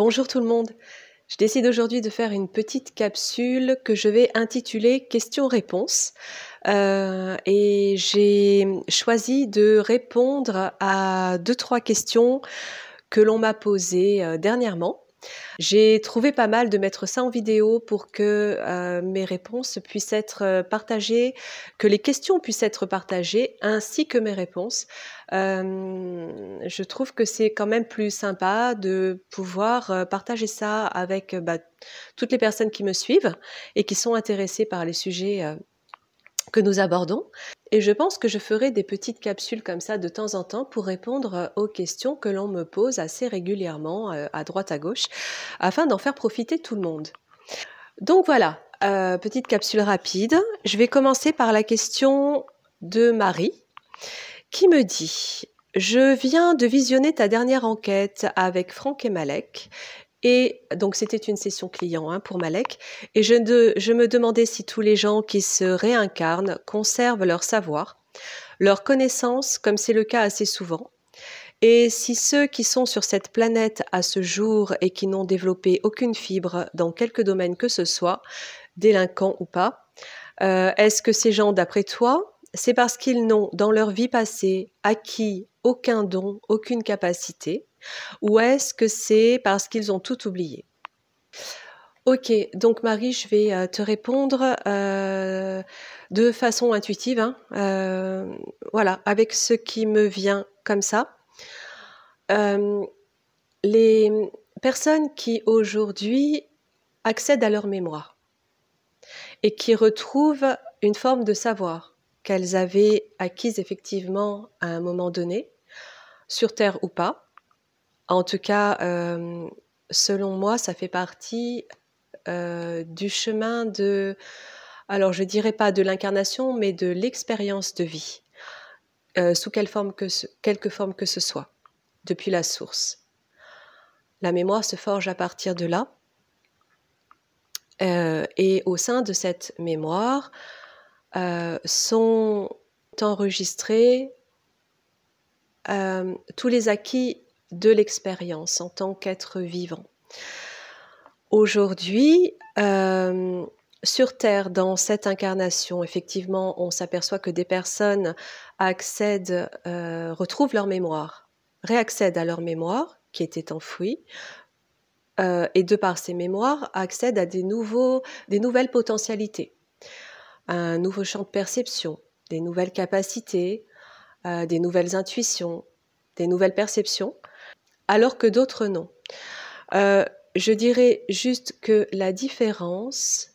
Bonjour tout le monde. Je décide aujourd'hui de faire une petite capsule que je vais intituler questions-réponses. Et j'ai choisi de répondre à deux, trois questions que l'on m'a posées dernièrement. J'ai trouvé pas mal de mettre ça en vidéo pour que mes réponses puissent être partagées, que les questions puissent être partagées, ainsi que mes réponses. Je trouve que c'est quand même plus sympa de pouvoir partager ça avec toutes les personnes qui me suivent et qui sont intéressées par les sujets que nous abordons. Et je pense que je ferai des petites capsules comme ça de temps en temps pour répondre aux questions que l'on me pose assez régulièrement à droite à gauche, afin d'en faire profiter tout le monde. Donc voilà, petite capsule rapide. Je vais commencer par la question de Marie, qui me dit « Je viens de visionner ta dernière enquête avec Franck et Malek. » Et donc c'était une session client pour Malek. Et je me demandais si tous les gens qui se réincarnent conservent leur savoir, leur connaissance, comme c'est le cas assez souvent. Et si ceux qui sont sur cette planète à ce jour et qui n'ont développé aucune fibre dans quelque domaine que ce soit, délinquants ou pas, est-ce que ces gens, d'après toi, c'est parce qu'ils n'ont, dans leur vie passée, acquis aucun don, aucune capacité, ou est-ce que c'est parce qu'ils ont tout oublié? Ok, donc Marie, je vais te répondre de façon intuitive, voilà, avec ce qui me vient comme ça. Les personnes qui aujourd'hui accèdent à leur mémoire et qui retrouvent une forme de savoir qu'elles avaient acquise effectivement à un moment donné, sur Terre ou pas. En tout cas, selon moi, ça fait partie du chemin de, alors je dirais pas de l'incarnation, mais de l'expérience de vie, sous quelque forme que ce soit, depuis la source. La mémoire se forge à partir de là. Et au sein de cette mémoire sont enregistrés tous les acquis de l'expérience en tant qu'être vivant. Aujourd'hui, sur Terre, dans cette incarnation, effectivement, on s'aperçoit que des personnes accèdent, retrouvent leur mémoire, réaccèdent à leur mémoire qui était enfouie, et de par ces mémoires, accèdent à des nouvelles potentialités, un nouveau champ de perception, des nouvelles capacités, des nouvelles intuitions, des nouvelles perceptions, alors que d'autres non. Je dirais juste que la différence,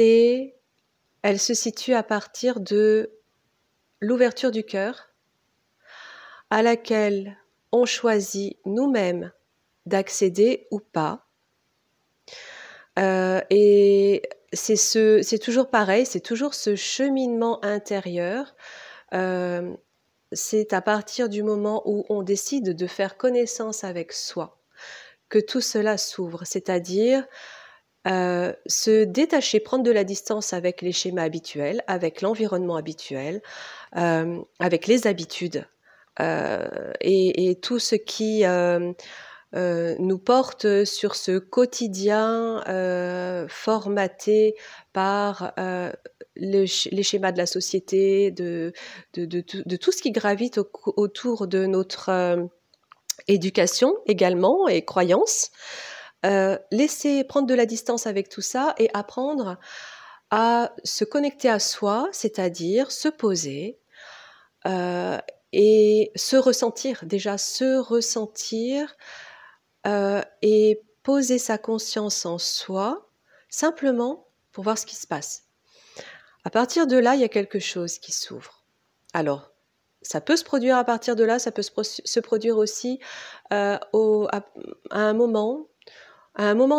elle se situe à partir de l'ouverture du cœur, à laquelle on choisit nous-mêmes d'accéder ou pas. Et c'est toujours pareil, c'est toujours ce cheminement intérieur. C'est à partir du moment où on décide de faire connaissance avec soi que tout cela s'ouvre, c'est-à-dire se détacher, prendre de la distance avec les schémas habituels, avec l'environnement habituel, avec les habitudes et tout ce qui nous porte sur ce quotidien formaté par les schémas de la société, de tout ce qui gravite autour de notre éducation également et croyances. Laisser prendre de la distance avec tout ça et apprendre à se connecter à soi, c'est-à-dire se poser et se ressentir, déjà se ressentir et poser sa conscience en soi, simplement pour voir ce qui se passe. À partir de là, il y a quelque chose qui s'ouvre. Alors, ça peut se produire à partir de là, ça peut se produire aussi à un moment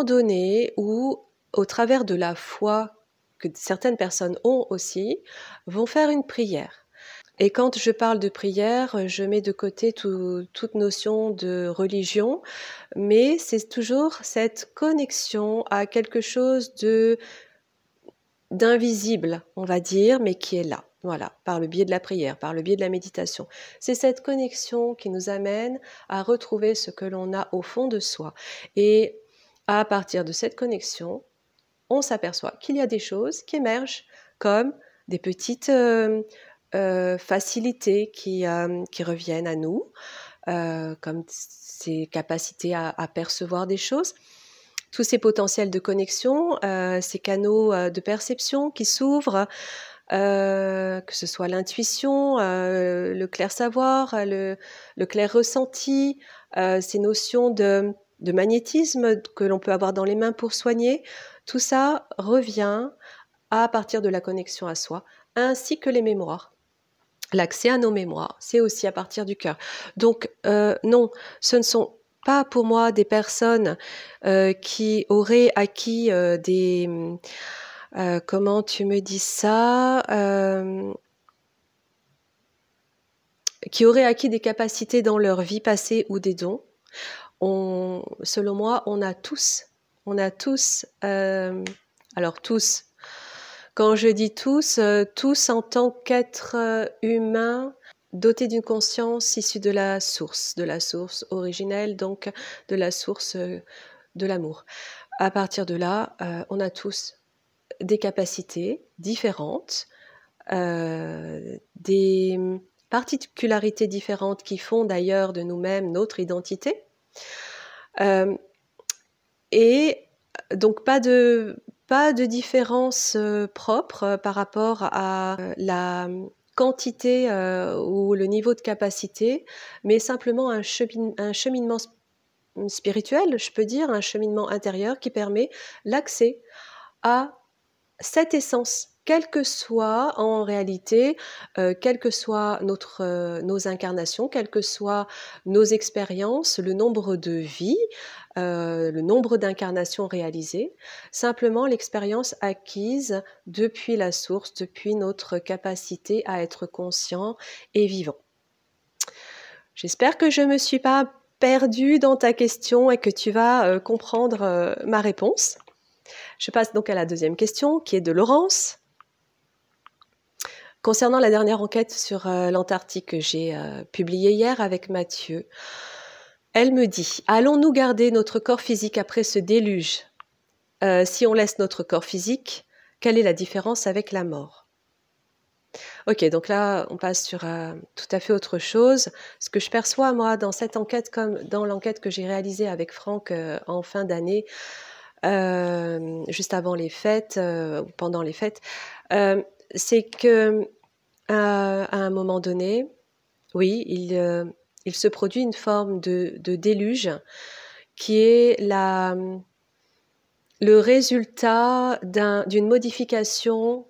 donné où, au travers de la foi que certaines personnes ont aussi, vont faire une prière. Et quand je parle de prière, je mets de côté toute notion de religion, mais c'est toujours cette connexion à quelque chose d'invisible, on va dire, mais qui est là. Voilà, par le biais de la prière, par le biais de la méditation. C'est cette connexion qui nous amène à retrouver ce que l'on a au fond de soi. Et à partir de cette connexion, on s'aperçoit qu'il y a des choses qui émergent comme des petites facilités qui reviennent à nous, comme ces capacités à percevoir des choses, tous ces potentiels de connexion, ces canaux de perception qui s'ouvrent, que ce soit l'intuition, le clair savoir, le clair ressenti, ces notions de magnétisme que l'on peut avoir dans les mains pour soigner, tout ça revient à partir de la connexion à soi, ainsi que les mémoires. L'accès à nos mémoires, c'est aussi à partir du cœur. Donc non, ce ne sont pas pour moi des personnes qui auraient acquis des... comment tu me dis ça qui auraient acquis des capacités dans leur vie passée ou des dons. Selon moi, on a tous, alors tous, quand je dis tous, tous en tant qu'être humain doté d'une conscience issue de la source originelle, donc de la source de l'amour. À partir de là, on a tous des capacités différentes, des particularités différentes qui font d'ailleurs de nous-mêmes notre identité. Et donc pas de différence propre par rapport à la quantité ou le niveau de capacité, mais simplement un cheminement spirituel, je peux dire, un cheminement intérieur qui permet l'accès à cette essence, quelle que soit en réalité, quelles que soient nos incarnations, quelles que soient nos expériences, le nombre de vies, le nombre d'incarnations réalisées, simplement l'expérience acquise depuis la source, depuis notre capacité à être conscient et vivant. J'espère que je ne me suis pas perdue dans ta question et que tu vas comprendre ma réponse. Je passe donc à la deuxième question qui est de Laurence. Concernant la dernière enquête sur l'Antarctique que j'ai publiée hier avec Mathieu, elle me dit « Allons-nous garder notre corps physique après ce déluge ? Si on laisse notre corps physique, quelle est la différence avec la mort ?» Ok, donc là, on passe sur tout à fait autre chose. Ce que je perçois, moi, dans cette enquête, comme dans l'enquête que j'ai réalisée avec Franck en fin d'année, juste avant les fêtes, ou pendant les fêtes, c'est que à un moment donné, oui, il se produit une forme de déluge qui est le résultat d'une modification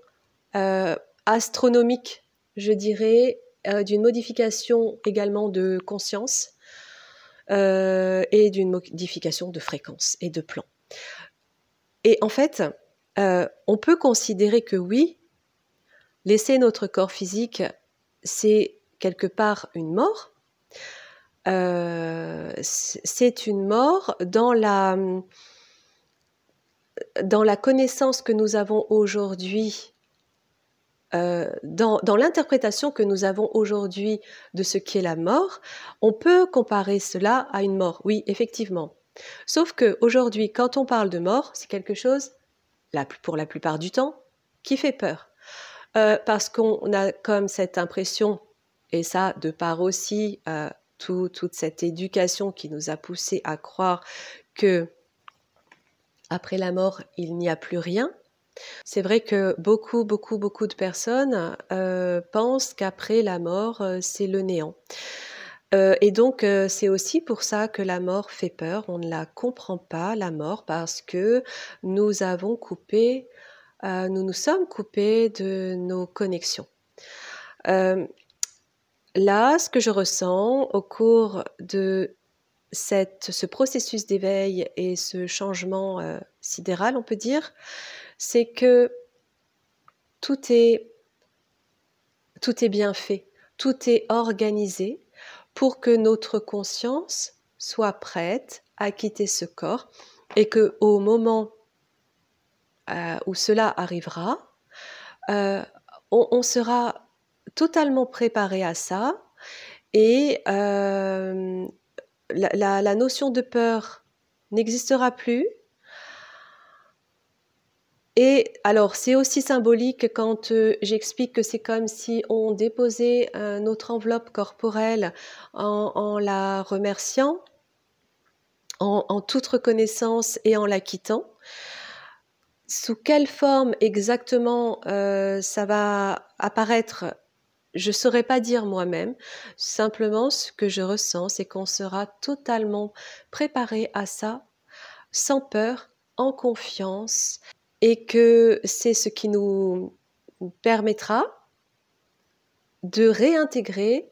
astronomique, je dirais, d'une modification également de conscience et d'une modification de fréquence et de plan. Et en fait, on peut considérer que oui, laisser notre corps physique, c'est quelque part une mort. C'est une mort dans la connaissance que nous avons aujourd'hui, dans l'interprétation que nous avons aujourd'hui de ce qu'est la mort. On peut comparer cela à une mort, oui, effectivement. Sauf qu'aujourd'hui, quand on parle de mort, c'est quelque chose, pour la plupart du temps, qui fait peur. Parce qu'on a comme cette impression, et ça de par aussi toute cette éducation qui nous a poussé à croire que après la mort, il n'y a plus rien. C'est vrai que beaucoup de personnes pensent qu'après la mort, c'est le néant. Et donc, c'est aussi pour ça que la mort fait peur. On ne la comprend pas, la mort, parce que nous sommes coupés de nos connexions. Là, ce que je ressens au cours de ce processus d'éveil et ce changement sidéral, on peut dire, c'est que tout est bien fait, tout est organisé pour que notre conscience soit prête à quitter ce corps et qu'au moment où cela arrivera, on sera totalement préparé à ça et la notion de peur n'existera plus. Et alors, c'est aussi symbolique quand j'explique que c'est comme si on déposait notre enveloppe corporelle en la remerciant, en toute reconnaissance et en la quittant. Sous quelle forme exactement ça va apparaître, je ne saurais pas dire moi-même. Simplement, ce que je ressens, c'est qu'on sera totalement préparé à ça, sans peur, en confiance, et que c'est ce qui nous permettra de réintégrer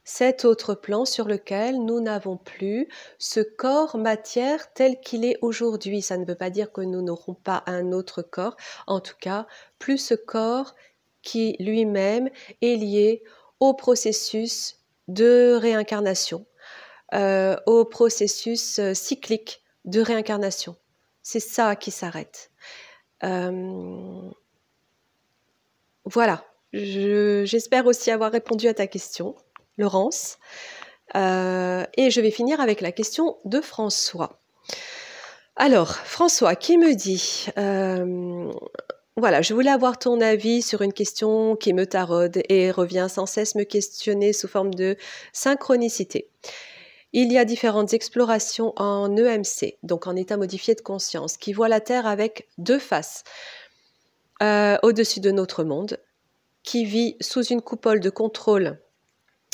cet autre plan sur lequel nous n'avons plus ce corps matière tel qu'il est aujourd'hui. Ça ne veut pas dire que nous n'aurons pas un autre corps, en tout cas, plus ce corps qui lui-même est lié au processus de réincarnation, au processus cyclique de réincarnation. C'est ça qui s'arrête. Voilà, j'espère aussi avoir répondu à ta question, Laurence. Et je vais finir avec la question de François. Alors, François, qui me dit voilà, je voulais avoir ton avis sur une question qui me taraude et revient sans cesse me questionner sous forme de synchronicité. Il y a différentes explorations en EMC, donc en état modifié de conscience, qui voient la Terre avec deux faces. Au-dessus de notre monde, qui vit sous une coupole de contrôle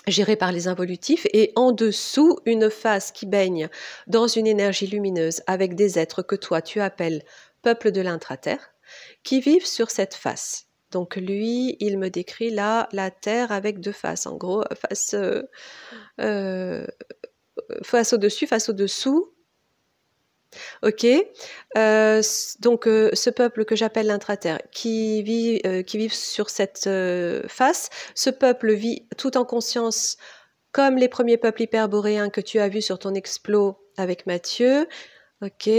gérée par les involutifs, et en dessous, une face qui baigne dans une énergie lumineuse avec des êtres que toi tu appelles peuple de l'intra-terre, qui vivent sur cette face. Donc lui, il me décrit là la Terre avec deux faces, en gros, face au-dessus, face au-dessous. Ok, donc ce peuple que j'appelle l'intra-terre, qui vit sur cette face, ce peuple vit tout en conscience, comme les premiers peuples hyperboréens que tu as vus sur ton explo avec Mathieu. Ok,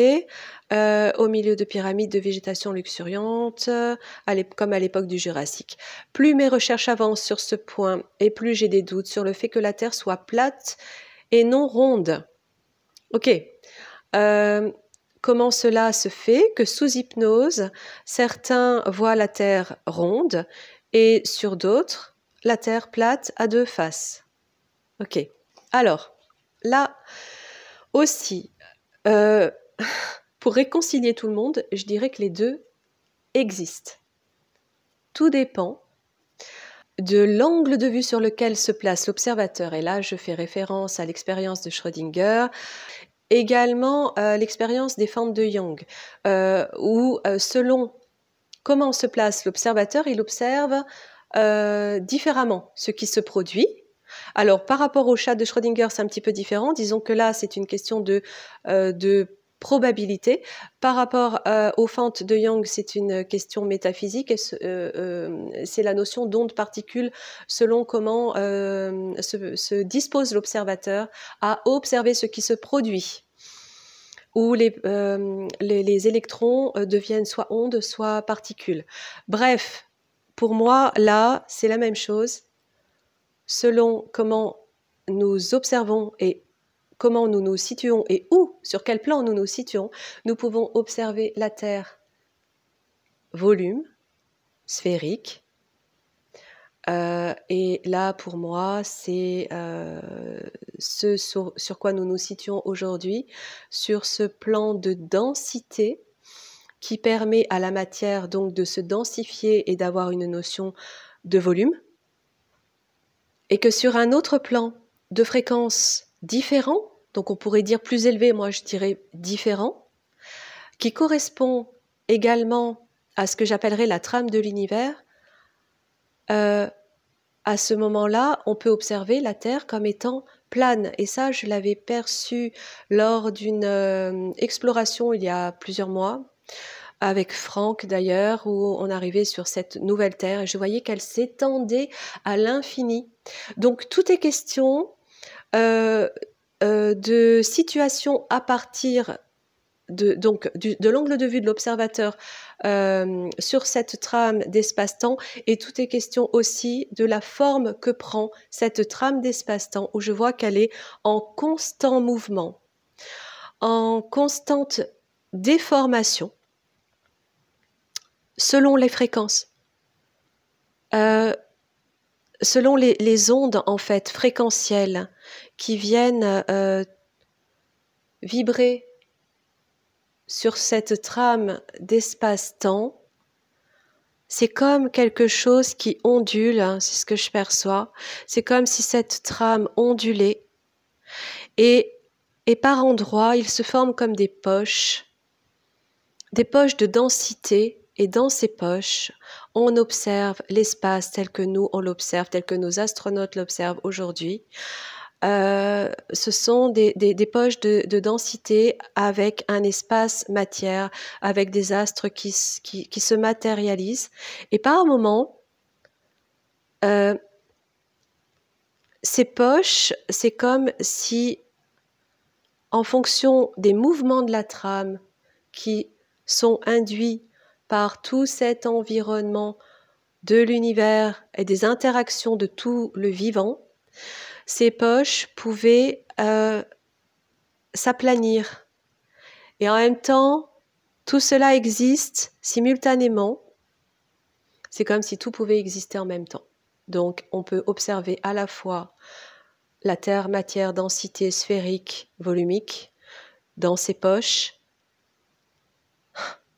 au milieu de pyramides de végétation luxuriante, comme à l'époque du Jurassique. Plus mes recherches avancent sur ce point, et plus j'ai des doutes sur le fait que la Terre soit plate et non ronde. Ok. Comment cela se fait que sous hypnose, certains voient la Terre ronde et sur d'autres, la Terre plate à deux faces. Ok. Alors, là aussi, pour réconcilier tout le monde, je dirais que les deux existent. Tout dépend de l'angle de vue sur lequel se place l'observateur. Et là, je fais référence à l'expérience de Schrödinger. Également l'expérience des fentes de Young, où selon comment se place l'observateur, il observe différemment ce qui se produit. Alors par rapport au chat de Schrödinger, c'est un petit peu différent. Disons que là, c'est une question de probabilité. Par rapport aux fentes de Young, c'est une question métaphysique. C'est la notion d'onde-particule selon comment se dispose l'observateur à observer ce qui se produit, où les électrons deviennent soit ondes, soit particules. Bref, pour moi, là, c'est la même chose. Selon comment nous observons et comment nous nous situons et où, sur quel plan nous nous situons, nous pouvons observer la Terre volume, sphérique. Et là, pour moi, c'est ce sur quoi nous nous situons aujourd'hui, sur ce plan de densité qui permet à la matière donc de se densifier et d'avoir une notion de volume, et que sur un autre plan de fréquence différent, donc on pourrait dire plus élevé, moi je dirais différent, qui correspond également à ce que j'appellerais la trame de l'univers, à ce moment-là, on peut observer la Terre comme étant plane. Et ça, je l'avais perçu lors d'une exploration il y a plusieurs mois, avec Franck d'ailleurs, où on arrivait sur cette nouvelle Terre et je voyais qu'elle s'étendait à l'infini. Donc tout est question de situation à partir de l'angle de vue de l'observateur sur cette trame d'espace-temps, et tout est question aussi de la forme que prend cette trame d'espace-temps, où je vois qu'elle est en constant mouvement, en constante déformation, selon les fréquences, selon les ondes en fait fréquentielles qui viennent vibrer sur cette trame d'espace-temps. C'est comme quelque chose qui ondule, hein, c'est ce que je perçois. C'est comme si cette trame ondulait et par endroits, il se forme comme des poches de densité, et dans ces poches, on observe l'espace tel que nous, on l'observe, tel que nos astronautes l'observent aujourd'hui. Ce sont des poches de densité avec un espace matière, avec des astres qui se matérialisent. Et par moments, ces poches, c'est comme si, en fonction des mouvements de la trame qui sont induits par tout cet environnement de l'univers et des interactions de tout le vivant, ces poches pouvaient s'aplanir. Et en même temps, tout cela existe simultanément. C'est comme si tout pouvait exister en même temps. Donc, on peut observer à la fois la Terre, matière, densité sphérique, volumique, dans ces poches,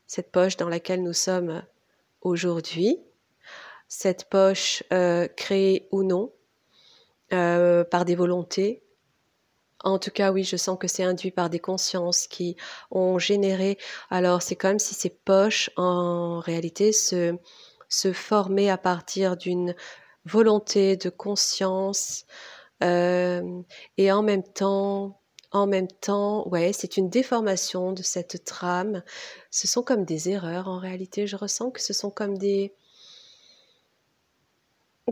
cette poche dans laquelle nous sommes aujourd'hui, cette poche créée ou non par des volontés. En tout cas, oui, je sens que c'est induit par des consciences qui ont généré. Alors, c'est comme si ces poches, en réalité, se formaient à partir d'une volonté de conscience, et en même temps, ouais, c'est une déformation de cette trame. Ce sont comme des erreurs, en réalité. Je ressens que ce sont comme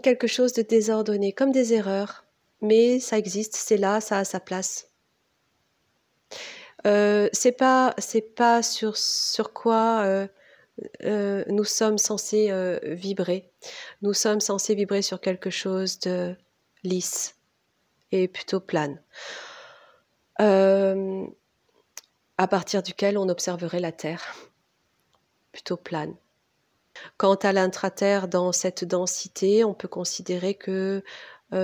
quelque chose de désordonné, comme des erreurs. Mais ça existe, c'est là, ça a sa place. C'est pas sur quoi nous sommes censés vibrer. Nous sommes censés vibrer sur quelque chose de lisse et plutôt plane, à partir duquel on observerait la Terre, plutôt plane. Quant à l'intraterre, dans cette densité, on peut considérer que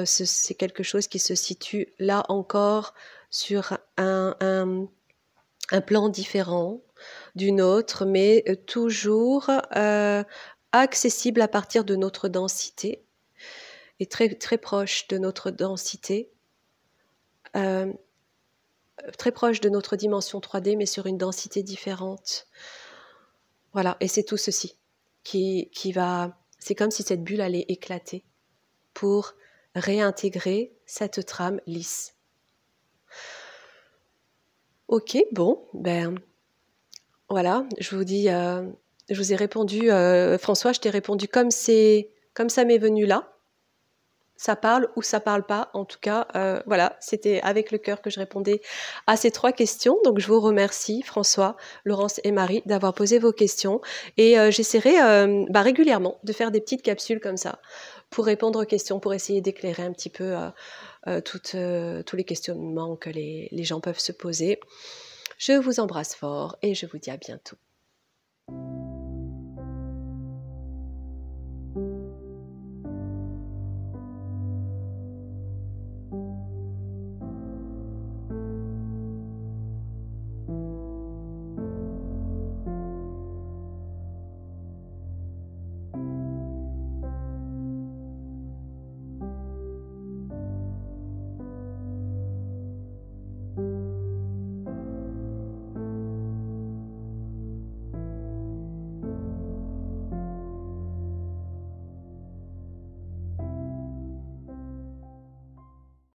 c'est quelque chose qui se situe là encore sur un plan différent d'une autre, mais toujours accessible à partir de notre densité et très, très proche de notre densité, très proche de notre dimension 3D, mais sur une densité différente. Voilà, et c'est tout ceci qui va... C'est comme si cette bulle allait éclater pour réintégrer cette trame lisse. Ok, bon, ben voilà, je vous dis, je vous ai répondu, François, je t'ai répondu comme ça m'est venu là. Ça parle ou ça parle pas, en tout cas, voilà, c'était avec le cœur que je répondais à ces 3 questions. Donc je vous remercie, François, Laurence et Marie, d'avoir posé vos questions. Et j'essaierai régulièrement de faire des petites capsules comme ça pour répondre aux questions, pour essayer d'éclairer un petit peu tous les questionnements que les gens peuvent se poser. Je vous embrasse fort et je vous dis à bientôt.